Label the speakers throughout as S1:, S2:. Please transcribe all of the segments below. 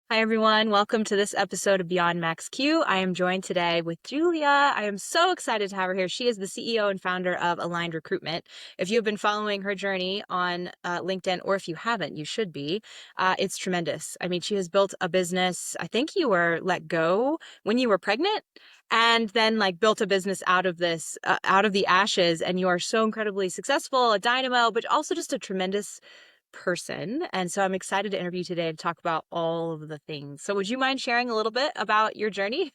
S1: Hi, everyone. Welcome to this episode of Beyond Max Q. I am joined today with Julia. I am so excited to have her here. She is the CEO and founder of Aligned Recruitment. If you've been following her journey on LinkedIn, or if you haven't, you should be. It's tremendous. I mean, she has built a business. I think you were let go when you were pregnant and then built a business out of this, out of the ashes. And you are so incredibly successful, a dynamo, but also just a tremendous person. And so I'm excited to interview today to talk about all of the things. So would you mind sharing a little bit about your journey?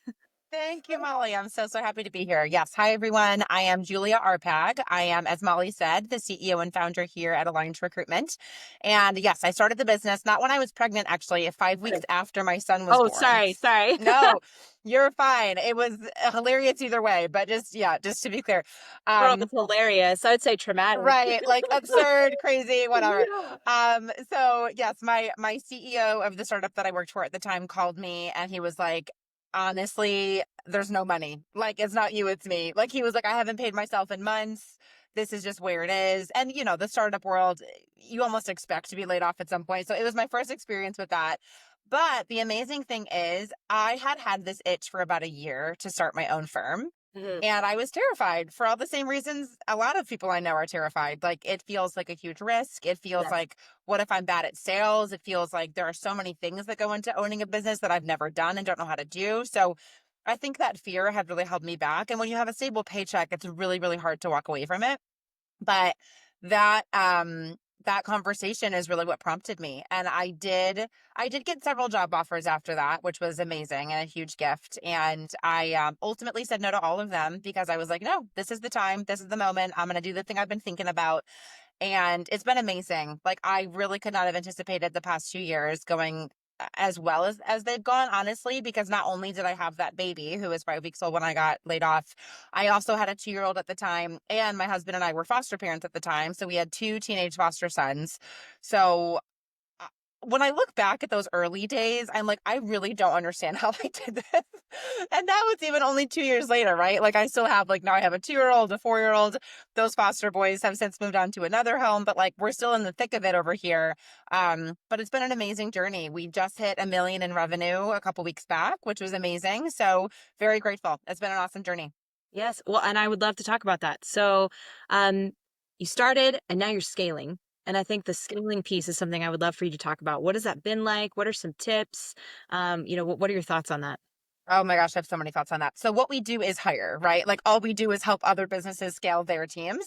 S2: Thank you, Molly. I'm so happy to be here. Yes. Hi, everyone. I am Julia Arpag. I am, as Molly said, the CEO and founder here at Aligned Recruitment. And yes, I started the business not when I was pregnant, actually, 5 weeks
S1: Okay.
S2: after my son was
S1: Oh,
S2: born.
S1: sorry.
S2: No, you're fine. It was hilarious either way, but just to be clear.
S1: Girl,
S2: Um,
S1: it's hilarious. I would say traumatic.
S2: right, like absurd, crazy, whatever.
S1: Yeah.
S2: So yes, my CEO of the startup that I worked for at the time called me and he was like, honestly, there's no money. Like, it's not you, it's me. Like, he was like, I haven't paid myself in months. This is just where it is. And the startup world, you almost expect to be laid off at some point. So it was my first experience with that. But the amazing thing is, I had this itch for about a year to start my own firm.
S1: Mhm.
S2: And I was terrified for all the same reasons a lot of people I know are terrified. Like, it feels like a huge risk. It feels
S1: Yes.
S2: like, what if I'm bad at sales? It feels like there are so many things that go into owning a business that I've never done and don't know how to do. So I think that fear had really held me back. And when you have a stable paycheck, it's really, really hard to walk away from it. But that conversation is really what prompted me. And I did get several job offers after that, which was amazing and a huge gift. And I ultimately said no to all of them because I was like, no, this is the time, this is the moment. I'm going to do the thing I've been thinking about. And it's been amazing. Like, I really could not have anticipated the past 2 years going as well as they've gone, honestly, because not only did I have that baby who was 5 weeks old when I got laid off, I also had a 2-year-old at the time, and my husband and I were foster parents at the time. So we had two teenage foster sons. So uh, when I look back at those early days, I'm like, I really don't understand how I did this. And that was even only 2 years later, right? Like, I still have, like, now I have a 2-year-old, a 4-year-old. Those foster boys have since moved on to another home, but like, we're still in the thick of it over here. But it's been an amazing journey. We just hit 1 million in revenue a couple weeks back, which was amazing. So very grateful. It's been an awesome journey.
S1: Yes. Well, and I would love to talk about that. So, um, you started and now you're scaling. And I think the scaling piece is something I would love for you to talk about. What has that been like? What are some tips? What are your thoughts on that?
S2: Oh my gosh, I have so many thoughts on that. So what we do is hire, right? Like, all we do is help other businesses scale their teams.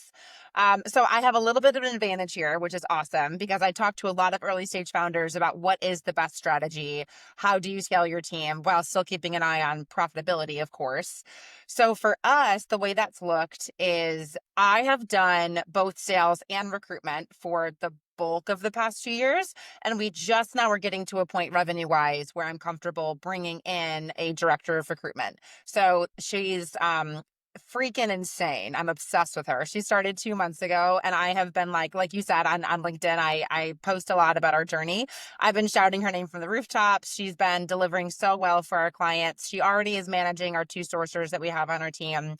S2: So I have a little bit of an advantage here, which is awesome because I talk to a lot of early stage founders about what is the best strategy. How do you scale your team while still keeping an eye on profitability, of course. So for us, the way that's looked is I have done both sales and recruitment for the bulk of the past 2 years. And we just now are getting to a point revenue wise where I'm comfortable bringing in a director of recruitment. So she's freaking insane. I'm obsessed with her. She started 2 months ago, and I have been like you said, on LinkedIn, I post a lot about our journey. I've been shouting her name from the rooftops. She's been delivering so well for our clients. She already is managing our two sourcers that we have on our team.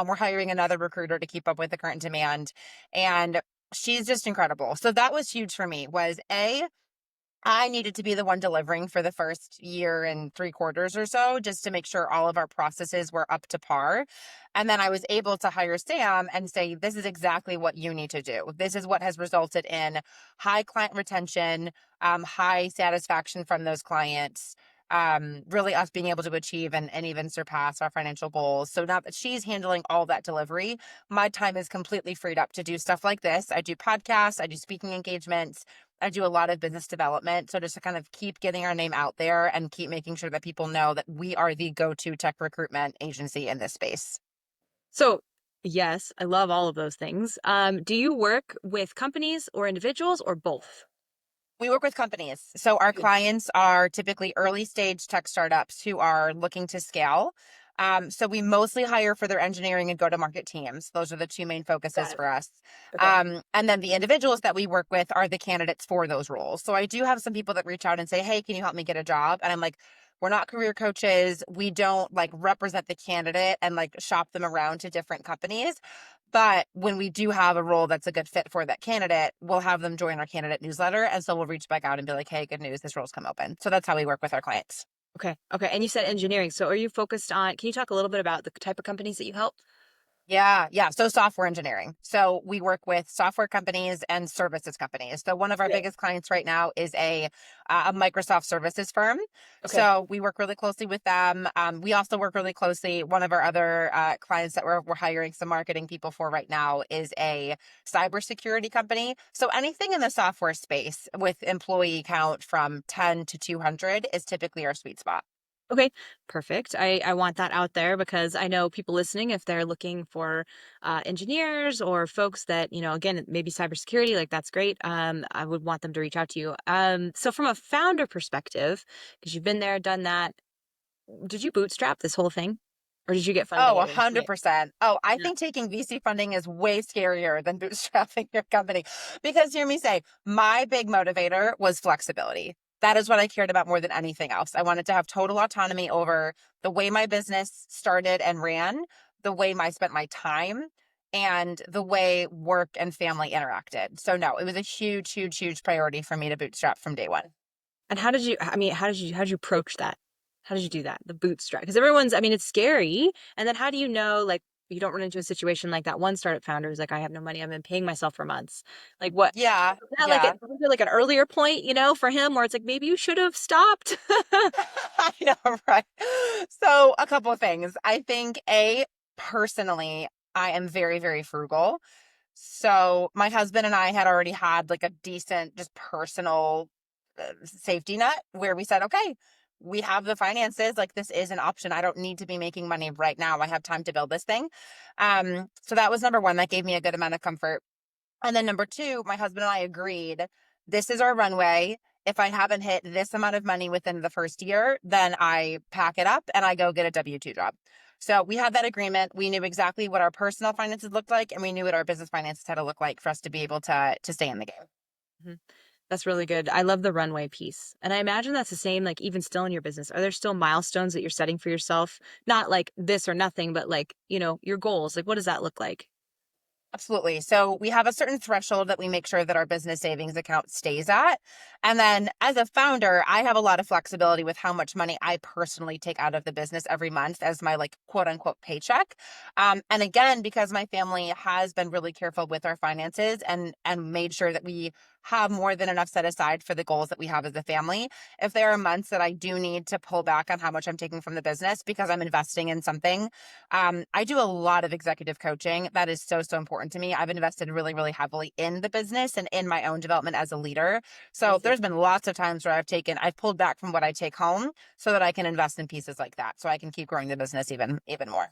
S2: We're hiring another recruiter to keep up with the current demand. And she's just incredible. So that was huge for me. Was A, I needed to be the one delivering for the first year and 3 quarters or so, just to make sure all of our processes were up to par. And then I was able to hire Sam and say, this is exactly what you need to do. This is what has resulted in high client retention, high satisfaction from those clients. Really us being able to achieve and even surpass our financial goals. So now that she's handling all that delivery, my time is completely freed up to do stuff like this. I do podcasts, I do speaking engagements, I do a lot of business development. So just to kind of keep getting our name out there and keep making sure that people know that we are the go-to tech recruitment agency in this space.
S1: So, yes, I love all of those things. Do you work with companies or individuals or both?
S2: We work with companies. So our
S1: Okay.
S2: clients are typically early stage tech startups who are looking to scale. So we mostly hire for their engineering and go-to-market teams. Those are the two main focuses
S1: Got it.
S2: for us.
S1: Okay.
S2: And then the individuals that we work with are the candidates for those roles. So I do have some people that reach out and say, hey, can you help me get a job? And I'm like, we're not career coaches. We don't like represent the candidate and like shop them around to different companies. But when we do have a role that's a good fit for that candidate, we'll have them join our candidate newsletter. And so we'll reach back out and be like, hey, good news, this role's come open. So that's how we work with our clients.
S1: Okay. Okay. And you said engineering. So are you focused on, can you talk a little bit about the type of companies that you help?
S2: Yeah, yeah. So software engineering. So we work with software companies and services companies. So one of our
S1: Right.
S2: biggest clients right now is a Microsoft services firm.
S1: Okay.
S2: So we work really closely with them. We also work really closely. One of our other clients that we're hiring some marketing people for right now is a cybersecurity company. So anything in the software space with employee count from 10 to 200 is typically our sweet spot.
S1: Okay, perfect. I want that out there because I know people listening, if they're looking for engineers or folks that, again, maybe cybersecurity, like that's great. I would want them to reach out to you. So from a founder perspective, because you've been there, done that, did you bootstrap this whole thing? Or did you get funding
S2: Oh,
S1: at one point?
S2: 100%. Oh, I
S1: Yeah.
S2: think taking VC funding is way scarier than bootstrapping your company. Because hear me say, my big motivator was flexibility. That is what I cared about more than anything else. I wanted to have total autonomy over the way my business started and ran, the way I spent my time, and the way work and family interacted. So no, it was a huge, huge, huge priority for me to bootstrap from day one.
S1: And how did you, I mean, how did you approach that? How did you do that? The bootstrap? Because everyone's, I mean, it's scary. And then how do you know, like, you don't run into a situation like that one startup founder who's like, I have no money. I've been paying myself for months. Like, what?
S2: Yeah,
S1: Was that like,
S2: yeah.
S1: was there like an earlier point, for him where it's like, maybe you should have stopped?
S2: I know, right? So, a couple of things. I think personally, I am very, very frugal. So, my husband and I had already had like a decent, just personal safety net where we said, okay, we have the finances. Like, this is an option. I don't need to be making money right now. I have time to build this thing. So, that was number one. That gave me a good amount of comfort. And then number two, my husband and I agreed this is our runway. If I haven't hit this amount of money within the first year, then I pack it up and I go get a W 2 job. So we had that agreement. We knew exactly what our personal finances looked like, and we knew what our business finances had to look like for us to be able to stay in the game.
S1: Mhm. That's really good. I love the runway piece. And I imagine that's the same, like, even still in your business. Are there still milestones that you're setting for yourself? Not like this or nothing, but like, your goals. Like, what does that look like?
S2: Absolutely. So we have a certain threshold that we make sure that our business savings account stays at. And then as a founder, I have a lot of flexibility with how much money I personally take out of the business every month as my like quote unquote paycheck. And again, because my family has been really careful with our finances and made sure that we have more than enough set aside for the goals that we have as a family. If there are months that I do need to pull back on how much I'm taking from the business because I'm investing in something, I do a lot of executive coaching. That is so, so important to me. I've invested really, really heavily in the business and in my own development as a leader.
S1: I
S2: So
S1: see.
S2: there's been lots of times where I've pulled back from what I take home so that I can invest in pieces like that. So I can keep growing the business even more.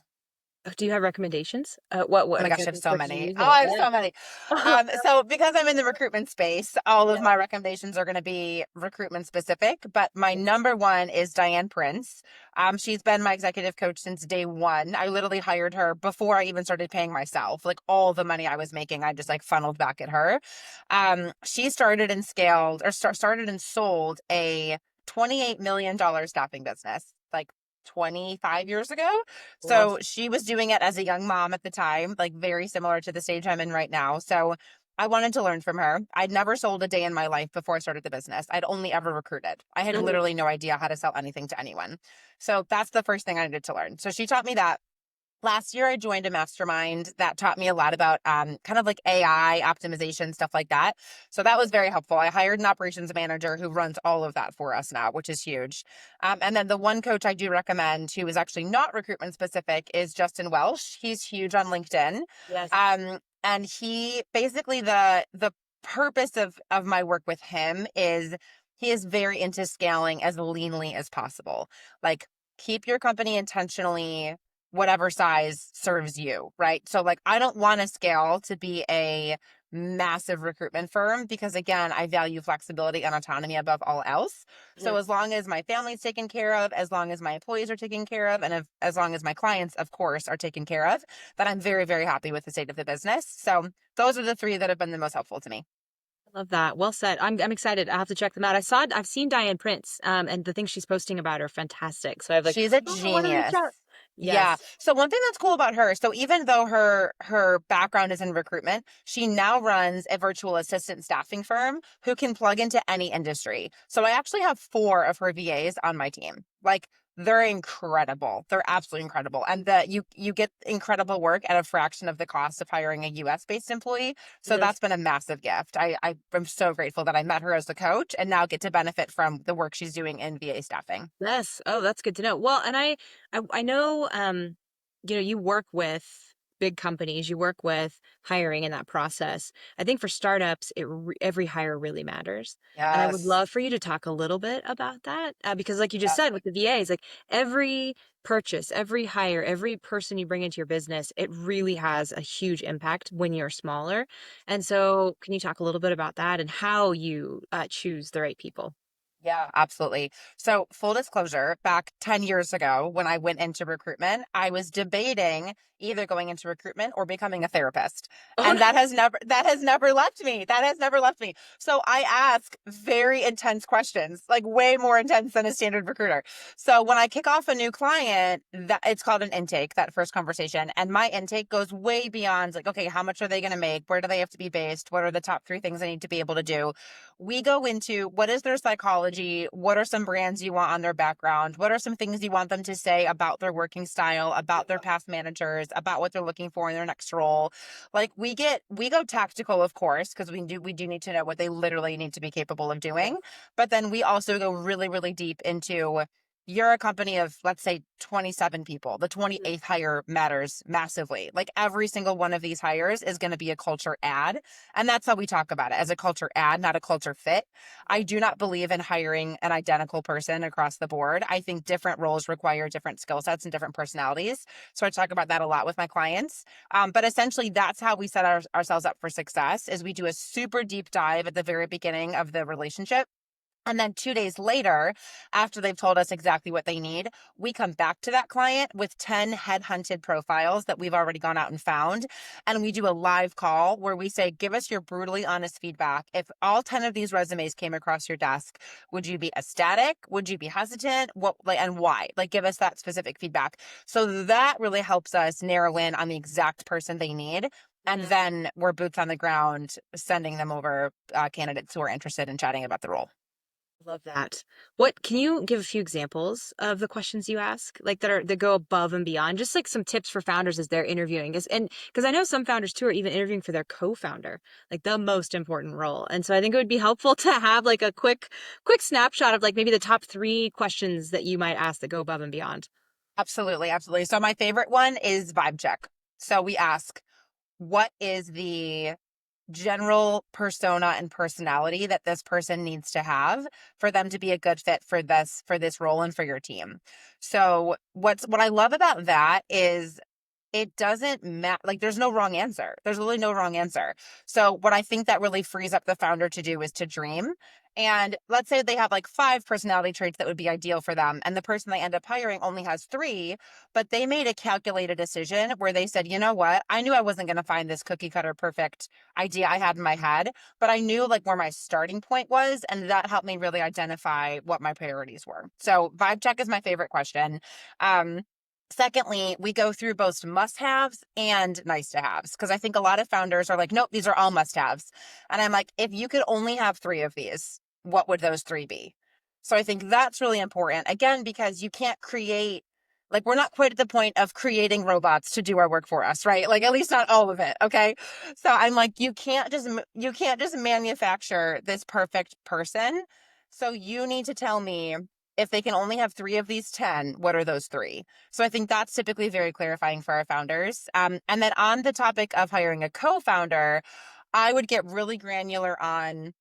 S1: Do you have recommendations? What
S2: Oh my
S1: like
S2: gosh, I have so
S1: what do
S2: many.
S1: you use
S2: Oh,
S1: it?
S2: I have
S1: Yeah.
S2: so many. So because I'm in the recruitment space, all of
S1: Yeah.
S2: my recommendations are going to be recruitment specific. But my number one is Diane Prince. She's been my executive coach since day one. I literally hired her before I even started paying myself. Like all the money I was making, I just like funneled back at her. She started and scaled or started and sold a $28 million staffing business. Like 25 years ago.
S1: Wow.
S2: So she was doing it as a young mom at the time, like very similar to the stage I'm in right now. So I wanted to learn from her. I'd never sold a day in my life before I started the business. I'd only ever recruited. I had
S1: Mhm.
S2: literally no idea how to sell anything to anyone. So that's the first thing I needed to learn. So she taught me that. Last year, I joined a mastermind that taught me a lot about kind of like AI optimization, stuff like that. So that was very helpful. I hired an operations manager who runs all of that for us now, which is huge. And then the one coach I do recommend who is actually not recruitment specific is Justin Welsh. He's huge on LinkedIn.
S1: Yes.
S2: And he basically the purpose of my work with him is he is very into scaling as leanly as possible. Like keep your company intentionally whatever size serves you, right? So like I don't want to scale to be a massive recruitment firm because again, I value flexibility and autonomy above all else. So
S1: Mhm.
S2: as long as my family's taken care of, as long as my employees are taken care of, and as long as my clients, of course, are taken care of, then I'm very, very happy with the state of the business. So those are the three that have been the most helpful to me.
S1: I love that. Well said. I'm excited. I have to check them out. I've seen Diane Prince, and the things she's posting about are fantastic. So I've like,
S2: She's a
S1: oh, I want to reach
S2: genius.
S1: out.
S2: Yeah.
S1: Yes.
S2: So one thing that's cool about her, so even though her background is in recruitment, she now runs a virtual assistant staffing firm who can plug into any industry. So I actually have four of her VAs on my team. Like they're incredible. They're absolutely incredible. And that you get incredible work at a fraction of the cost of hiring a US based employee. So
S1: Yes.
S2: that's been a massive gift. I'm so grateful that I met her as a coach and now get to benefit from the work she's doing in VA staffing.
S1: Yes. Oh, that's good to know. Well, and I know, you work with big companies, you work with hiring in that process. I think for startups, every hire really matters. And I would
S2: Yes.
S1: love for you to talk a little bit about that, because like you just
S2: Yep.
S1: said with the VAs, like every purchase, every hire, every person you bring into your business, it really has a huge impact when you're smaller. And so can you talk a little bit about that and how you choose the right people?
S2: Yeah, absolutely. So, full disclosure, back 10 years ago when I went into recruitment, I was debating either going into recruitment or becoming a therapist.
S1: Oh,
S2: And that has never left me. That has never left me. So, I ask very intense questions, like way more intense than a standard recruiter. So, when I kick off a new client, that it's called an intake, that first conversation, and my intake goes way beyond like, okay, how much are they going to make? Where do they have to be based? What are the top 3 things I need to be able to do? We go into what is their psychology, what are some brands you want on their background, what are some things you want them to say about their working style, about their past managers, about what they're looking for in their next role. Like we go tactical, of course, because we do need to know what they literally need to be capable of
S1: yeah.
S2: doing, but then we also go really really deep into, you're a company of, let's say, 27 people. The
S1: Mhm.
S2: 28th hire matters massively. Like every single one of these hires is going to be a culture add. And that's how we talk about it, as a culture add, not a culture fit. I
S1: Yeah.
S2: do not believe in hiring an identical person across the board. I think different roles require different skill sets and different personalities. So I talk about that a lot with my clients. But essentially, that's how we set ourselves up for success is we do a super deep dive at the very beginning of the relationship. And then 2 days later, after they've told us exactly what they need, we come back to that client with 10 headhunted profiles that we've already gone out and found. And we do a live call where we say, give us your brutally honest feedback. If all 10 of these resumes came across your desk, would you be ecstatic? Would you be hesitant? What, like, and why? Like, give us that specific feedback. So that really helps us narrow in on the exact person they need. And
S1: Mhm.
S2: then we're boots on the ground, sending them over candidates who are interested in chatting about the role.
S1: Love that. What can you give a few examples of the questions you ask, like that go above and beyond, just like some tips for founders as they're interviewing? And because I know some founders too are even interviewing for their co-founder, like the most important role. And so I think it would be helpful to have like a quick snapshot of like maybe the top 3 questions that you might ask that go above and beyond.
S2: Absolutely, absolutely. So my favorite one is vibe check. So we ask, what is the general persona and personality that this person needs to have for them to be a good fit for this role and for your team? So what I love about that is it doesn't matter. Like, there's no wrong answer. There's really no wrong answer. So, what I think that really frees up the founder to do is to dream. And let's say they have like 5 personality traits that would be ideal for them. And the person they end up hiring only has 3, but they made a calculated decision where they said, you know what? I knew I wasn't going to find this cookie cutter perfect idea I had in my head, but I knew like where my starting point was. And that helped me really identify what my priorities were. So, vibe check is my favorite question. Um, Secondly, we go through both must haves and nice to haves because I think a lot of founders are like, nope, these are all must haves. And I'm like, if you could only have 3 of these, what would those 3 be? So I think that's really important. Again, because you can't create, like, we're not quite at the point of creating robots to do our work for us, right? Like, at least not all of it. Okay. So I'm like, you can't just manufacture this perfect person. So you need to tell me, if they can only have 3 of these 10, what are those 3? So I think that's typically very clarifying for our founders. And then on the topic of hiring a co-founder, I would get really granular on,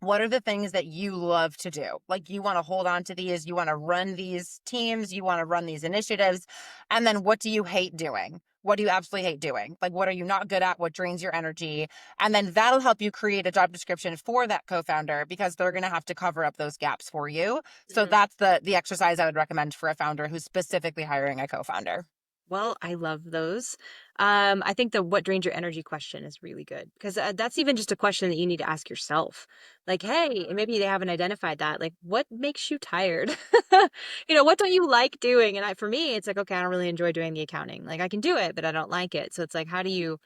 S2: what are the things that you love to do? Like, you want to hold on to these, you want to run these teams, you want to run these initiatives. And then what do you hate doing? What do you absolutely hate doing? Like, what are you not good at? What drains your energy? And then that'll help you create a job description for that co-founder because they're going to have to cover up those gaps for you. So
S1: Mhm.
S2: that's the exercise I would recommend for a founder who's specifically hiring a co-founder.
S1: Well, I love those. I think the what drains your energy question is really good because that's even just a question that you need to ask yourself. Like, hey, and maybe they haven't identified that. Like, what makes you tired? What don't you like doing? And for me, it's like, okay, I don't really enjoy doing the accounting. Like, I can do it, but I don't like it. So it's like, how do you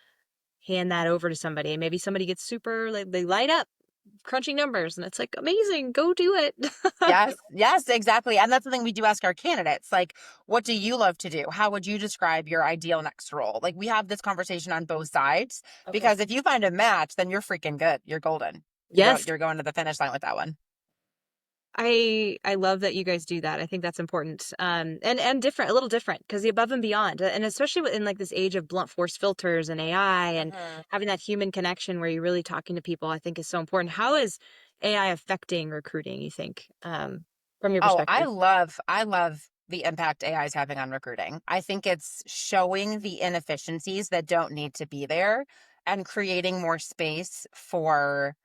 S1: hand that over to somebody? And maybe somebody gets super, like, they light up crunching numbers, and it's like, amazing, go do it.
S2: Yes, yes, exactly. And that's the thing we do ask our candidates. Like, what do you love to do? How would you describe your ideal next role? Like, we have this conversation on both sides
S1: Okay.
S2: because if you find a match, then you're freaking good. You're golden.
S1: Yes.
S2: You're going to the finish line with that one.
S1: I love that you guys do that. I think that's important. And different, a little different because the above and beyond, and especially in like this age of blunt force filters and AI and
S2: Mhm.
S1: having that human connection where you're really talking to people, I think is so important. How is AI affecting recruiting, you think, from your
S2: Oh,
S1: perspective?
S2: I love the impact AI is having on recruiting. I think it's showing the inefficiencies that don't need to be there and creating more space for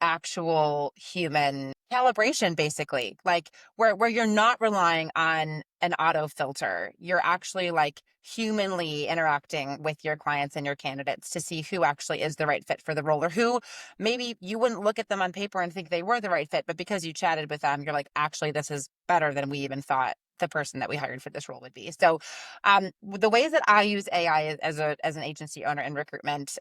S2: actual human calibration, basically, like where you're not relying on an auto filter. You're actually like humanly interacting with your clients and your candidates to see who actually is the right fit for the role, or who maybe you wouldn't look at them on paper and think they were the right fit, but because you chatted with them, you're like, actually, this is better than we even thought the person that we hired for this role would be. So the ways that I use AI as an agency owner in recruitment,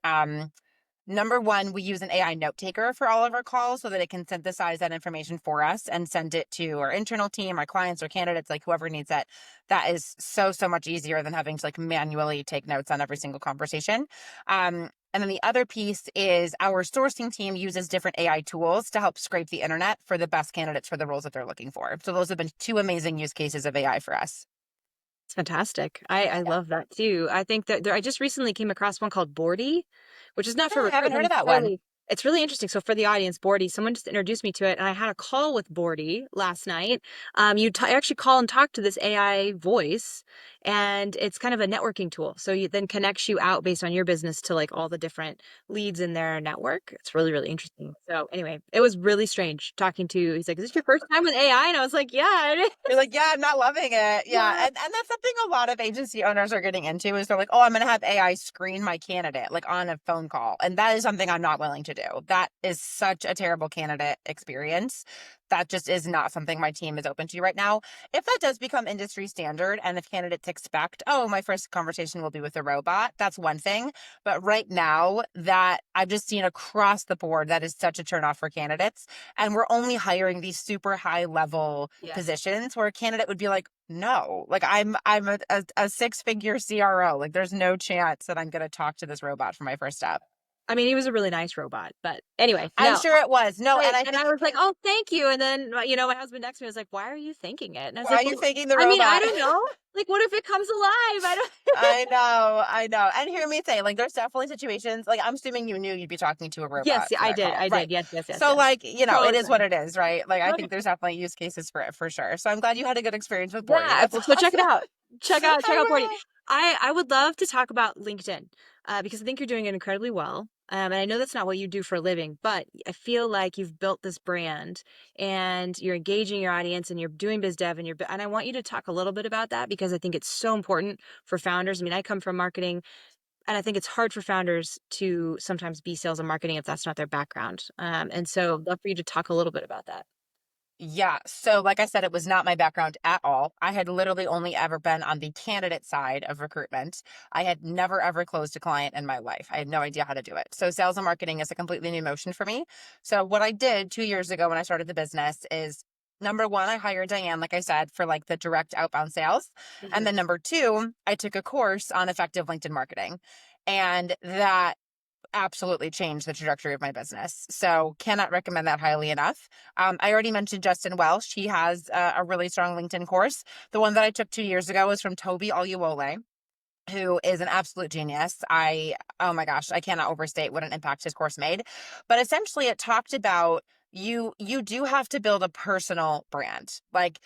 S2: number one, we use an AI note taker for all of our calls so that it can synthesize that information for us and send it to our internal team, our clients, or candidates, like whoever needs it. That is so, so much easier than having to like manually take notes on every single conversation. And then the other piece is our sourcing team uses different AI tools to help scrape the internet for the best candidates for the roles that they're looking for. So those have been two amazing use cases of AI for us.
S1: It's fantastic. I
S2: Yeah.
S1: love that too. I think that I just recently came across one called Boardy, which is not
S2: Yeah,
S1: for
S2: I haven't heard
S1: recruitment
S2: of that one.
S1: necessarily. It's really interesting. So for the audience, Boardy, someone just introduced me to it, and I had a call with Boardy last night. Actually call and talk to this AI voice, and it's kind of a networking tool. So you then connects you out based on your business to like all the different leads in their network. It's really, really interesting. So anyway, it was really strange talking to. He's like, "Is this your first time with AI?" And I was like, "Yeah, it
S2: You're
S1: is."
S2: like, yeah, I'm not loving it. Yeah.
S1: Yeah.
S2: And that's something a lot of agency owners are getting into is they're like, oh, I'm going to have AI screen my candidate like on a phone call. And that is something I'm not willing to do. That is such a terrible candidate experience. That just is not something my team is open to right now. If that does become industry standard and if candidates expect, oh, my first conversation will be with a robot, that's one thing. But right now, that I've just seen across the board, that is such a turnoff for candidates. And we're only hiring these super high level
S1: Yes.
S2: positions where a candidate would be like, no, like I'm a six-figure CRO. Like there's no chance that I'm gonna talk to this robot for my first step.
S1: I mean, he was a really nice robot, but anyway,
S2: I'm
S1: no.
S2: sure it was. No, and I
S1: And
S2: think
S1: I was like, "Oh, thank you." And then, my husband next to me was like, "Why are you thanking it?" And I was
S2: why
S1: like,
S2: are you
S1: "Well,
S2: thinking the
S1: I mean, I
S2: robot?
S1: don't know. Like, what if it comes alive? I don't."
S2: I know, I know. And hear me say, like, there's definitely situations, like, I'm assuming you knew you'd be talking to a
S1: Yes,
S2: robot
S1: yeah,
S2: for that call.
S1: I
S2: Right.
S1: did. Yes, yes, yes,
S2: So,
S1: yes.
S2: like, it
S1: Totally
S2: is what
S1: fine.
S2: it is, right? Like, I
S1: Okay.
S2: think there's definitely use cases for it for sure. So I'm glad you had a good experience with Bordy.
S1: Yeah,
S2: That's
S1: so check it
S2: awesome.
S1: out. Check out Boardy.
S2: I will.
S1: I would love to talk about LinkedIn, because I think you're doing it incredibly well. And I know that's not what you do for a living, but I feel like you've built this brand and you're engaging your audience and you're doing biz dev and I want you to talk a little bit about that because I think it's so important for founders. I mean, I come from marketing and I think it's hard for founders to sometimes be sales and marketing if that's not their background. And so I'd love for you to talk a little bit about that.
S2: Yeah. So, like I said, it was not my background at all. I had literally only ever been on the candidate side of recruitment. I had never, ever closed a client in my life. I had no idea how to do it. So, sales and marketing is a completely new motion for me. So, what I did 2 years ago when I started the business is number one, I hired Diane, like I said, for like the direct outbound sales. And
S1: Mhm.
S2: then number two, I took a course on effective LinkedIn marketing. And that absolutely changed the trajectory of my business. So cannot recommend that highly enough. I already mentioned Justin Welsh. He has a really strong LinkedIn course. The one that I took 2 years ago was from Toby Oluwole, who is an absolute genius. Oh my gosh, I cannot overstate what an impact his course made. But essentially it talked about you do have to build a personal brand. Like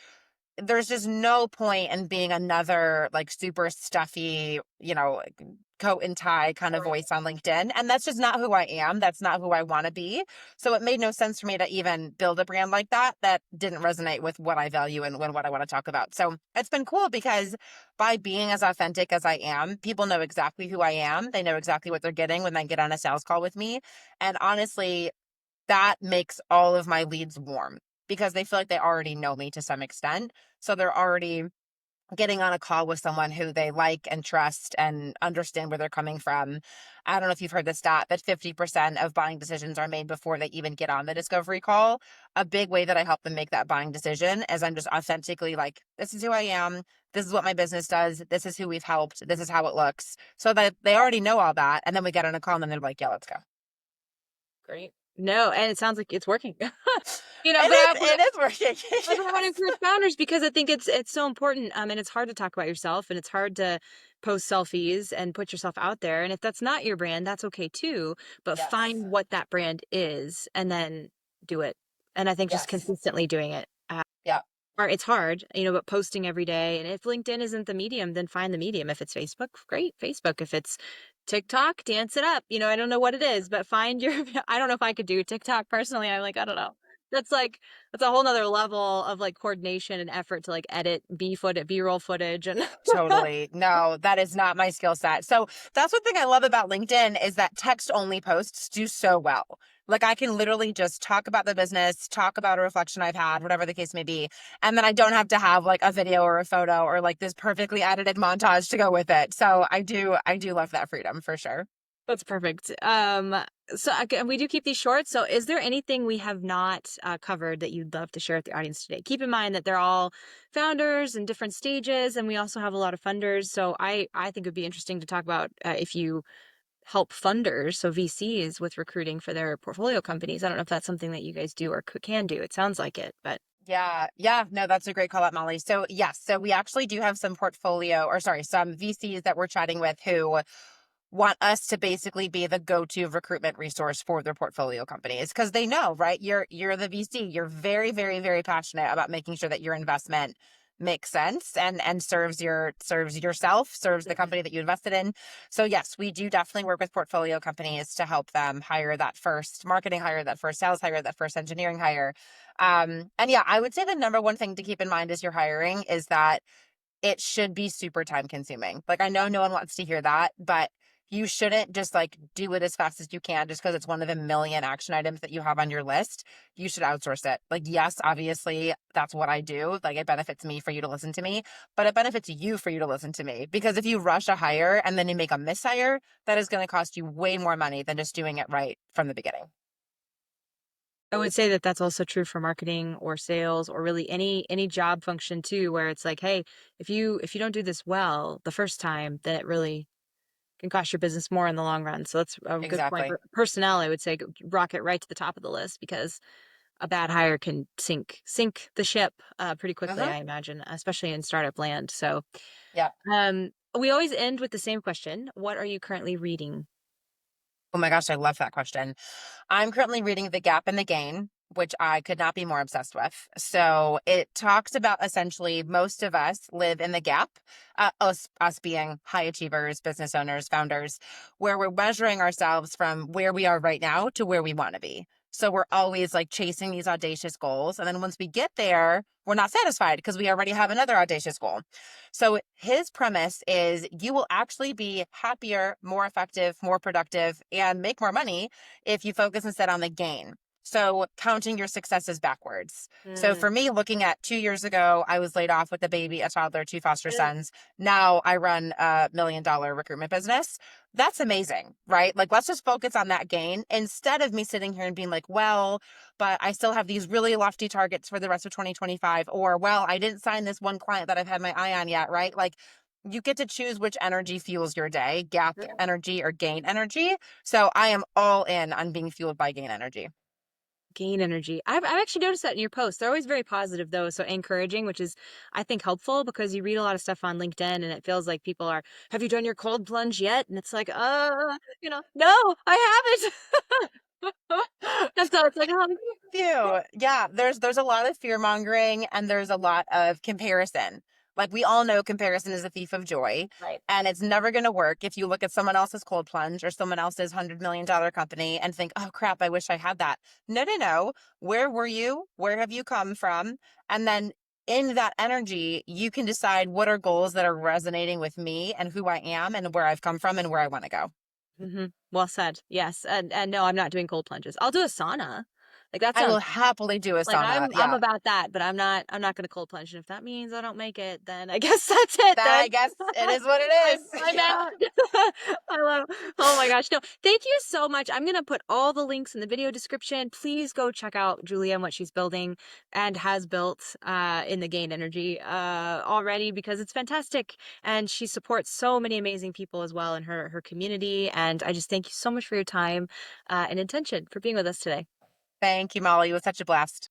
S2: there's just no point in being another like super stuffy, like, coat and tie kind of voice on LinkedIn. And that's just not who I am. That's not who I want to be. So it made no sense for me to even build a brand like that that didn't resonate with what I value and what I want to talk about. So it's been cool because by being as authentic as I am, people know exactly who I am. They know exactly what they're getting when they get on a sales call with me. And honestly, that makes all of my leads warm because they feel like they already know me to some extent. So they're already getting on a call with someone who they like and trust and understand where they're coming from. I don't know if you've heard the stat that 50% of buying decisions are made before they even get on the discovery call. A big way that I help them make that buying decision is I'm just authentically like, this is who I am. This is what my business does. This is who we've helped. This is how it looks. So that they already know all that. And then we get on a call and then they're like, yeah, let's go.
S1: Great. No, and it sounds like it's working. You know,
S2: It is working.
S1: that's what I want to
S2: Yes.
S1: encourage founders because I think it's so important. And it's hard to talk about yourself and it's hard to post selfies and put yourself out there. And if that's not your brand, that's okay too. But
S2: Yes.
S1: find what that brand is and then do it. And I think just
S2: Yes.
S1: consistently doing it.
S2: Yeah.
S1: Or it's hard, but posting every day. And if LinkedIn isn't the medium, then find the medium. If it's Facebook, great, Facebook. If it's TikTok, dance it up. I don't know what it is, but find your I don't know if I could do TikTok personally. I'm like, I don't know. That's like that's a whole nother level of like coordination and effort to like edit B-roll footage and
S2: Totally. No, that is not my skill set. So that's one thing I love about LinkedIn is that text only posts do so well. Like I can literally just talk about the business, talk about a reflection I've had, whatever the case may be. And then I don't have to have like a video or a photo or like this perfectly edited montage to go with it. So I do love that freedom for sure.
S1: That's perfect. So again, we do keep these short. So is there anything we have not covered that you'd love to share with the audience today? Keep in mind that they're all founders in different stages, and we also have a lot of funders. So I think it would be interesting to talk about if you help funders, so VCs, with recruiting for their portfolio companies. I don't know if that's something that you guys do or can do. It sounds like it, but
S2: Yeah, yeah, no, that's a great call out, Molly. So yes, so we actually do have some VCs that we're chatting with who want us to basically be the go-to recruitment resource for their portfolio companies because they know, right? You're the VC. You're very, very, very passionate about making sure that your investment makes sense and serves yourself, serves the
S1: Mhm.
S2: company that you invested in. So yes, we do definitely work with portfolio companies to help them hire that first marketing hire, that first sales hire, that first engineering hire. And yeah, I would say the number one thing to keep in mind as you're hiring is that it should be super time consuming. Like I know no one wants to hear that, but you shouldn't just like do it as fast as you can just because it's one of the million action items that you have on your list. You should outsource it. Like, yes, obviously that's what I do. Like it benefits me for you to listen to me, but it benefits you for you to listen to me. Because if you rush a hire and then you make a mishire, that is going to cost you way more money than just doing it right from the beginning.
S1: I would say that that's also true for marketing or sales or really any job function too, where it's like, hey, if you don't do this well the first time, then it really can cost your business more in the long run. So that's a good point.
S2: Exactly.
S1: But personnel, I would say rocket right to the top of the list because a bad hire can sink the ship pretty quickly,
S2: Uh-huh.
S1: I imagine, especially in startup land. So
S2: Yeah.
S1: we always end with the same question. What are you currently reading?
S2: Oh my gosh, I love that question. I'm currently reading The Gap and the Gain, which I could not be more obsessed with. So it talks about essentially most of us live in the gap, us being high achievers, business owners, founders, where we're measuring ourselves from where we are right now to where we want to be. So we're always like chasing these audacious goals. And then once we get there, we're not satisfied because we already have another audacious goal. So his premise is you will actually be happier, more effective, more productive, and make more money if you focus instead on the gain. So counting your successes backwards. So
S1: Mm.
S2: for me, looking at 2 years ago, I was laid off with a baby, a toddler, two foster
S1: Mm.
S2: sons. Now I run a $1 million recruitment business. That's amazing, right? Like, let's just focus on that gain instead of me sitting here and being like, well, but I still have these really lofty targets for the rest of 2025. Or, well, I didn't sign this one client that I've had my eye on yet, right? Like, you get to choose which energy fuels your day, gap energy or gain energy. So I am all in on being fueled by gain energy.
S1: Gain energy. I've actually noticed that in your posts. They're always very positive though, so encouraging, which is I think helpful because you read a lot of stuff on LinkedIn and it feels like people are, have you done your cold plunge yet? And it's like, no, I haven't. And so it's like, oh,
S2: Few. Yeah, there's a lot of fear mongering and there's a lot of comparison. Like we all know comparison is a thief of joy
S1: right.
S2: and it's never going to work if you look at someone else's cold plunge or someone else's $100 million company and think, "Oh crap, I wish I had that." No, no, no. Where were you? Where have you come from? And then in that energy, you can decide what are goals that are resonating with me and who I am and where I've come from and where I want to go.
S1: Well said. Yes. And no, I'm not doing cold plunges. I'll do a sauna. Like that
S2: I will
S1: sounds
S2: happily do a
S1: like
S2: sauna.
S1: I'm
S2: Yeah.
S1: about that, but I'm not gonna cold plunge. And if that means I don't make it, then I guess that's it
S2: That
S1: then.
S2: I guess it is what it
S1: I'm
S2: is.
S1: I'm
S2: Yeah.
S1: out. I love oh my gosh. No, thank you so much. I'm gonna put all the links in the video description. Please go check out Julia and what she's building and has built in the gained energy already because it's fantastic. And she supports so many amazing people as well in her community. And I just thank you so much for your time and intention for being with us today.
S2: Thank you, Molly. It was such a blast.